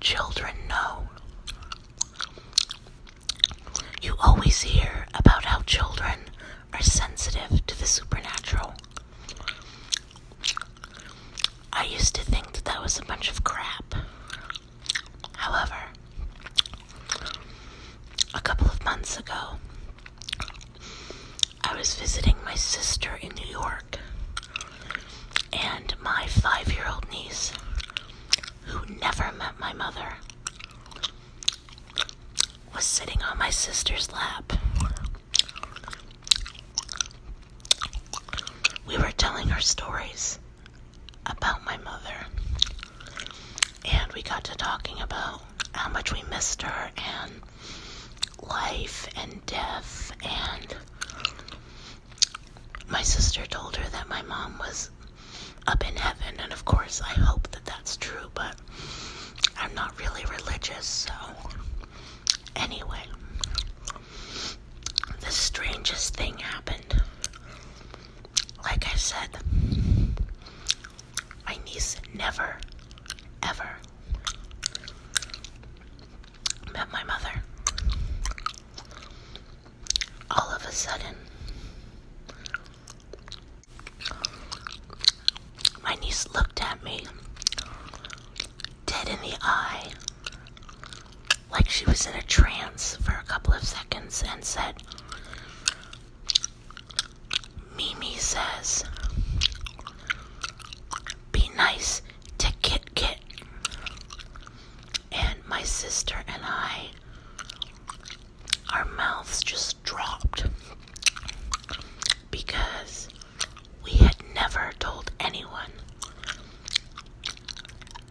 children know. You always hear about how children are sensitive to the supernatural. I used to think that that was a bunch of crap. However, a couple of months ago, I was visiting my sister in New York, and my 5-year-old niece, who never met my mother, was sitting on my sister's lap. We were telling her stories about my mother, and we got to talking about how much we missed her and life and death, and my sister told her that my mom was up in heaven, and of course I hope that that's true, but I'm not really religious, so anyway, the strangest thing happened. Like I said, my niece never, ever met my mother. All of a sudden, my niece looked at me dead in the eye, like she was in a trance for a couple of seconds, and said, "Mimi says, be nice to Kit Kit." And my sister and I, our mouths just dropped, because we had never told anyone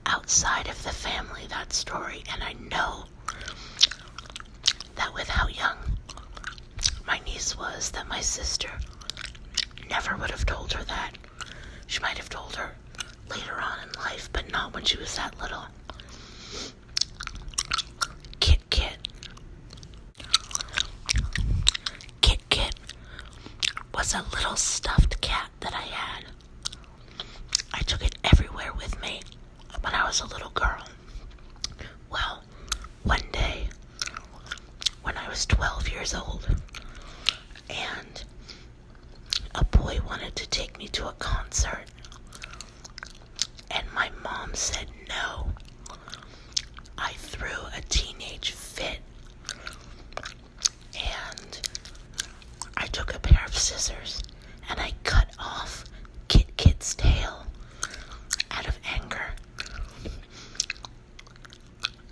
outside of the family that story, and I know that with how young my niece was, that my sister never would have told her that. She might have told her later on in life, but not when she was that little. Kit Kit. Kit Kit was a little stuffed cat that I had. I took it everywhere with me when I was a little girl. Well, one day, when I was 12 years old, and a boy wanted to take me to a concert, and my mom said no, I threw a teenage fit, and I took a pair of scissors and I cut off Kit Kit's tail out of anger.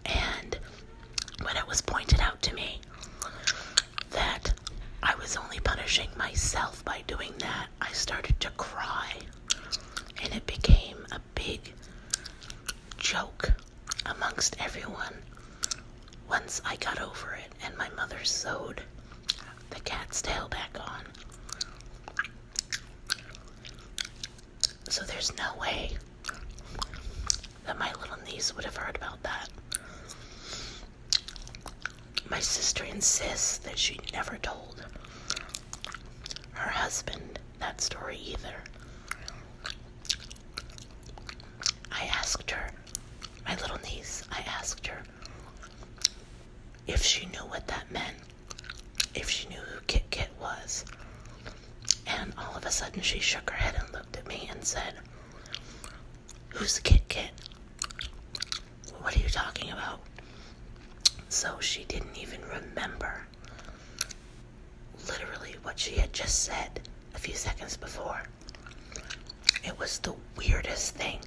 And when it was pointed out to me that I was only punishing myself by doing that, I started to cry, and it became a big joke amongst everyone once I got over it and my mother sewed the cat's tail back on. So there's no way that my little niece would have heard about that. My sister insists that she never told her husband that story either. I asked her, my little niece, I asked her if she knew what that meant, if she knew who Kit Kit was. And all of a sudden she shook her head and looked at me and said, "Who's Kit Kit? What are you talking about?" So she didn't even remember literally what she had just said a few seconds before. It was the weirdest thing.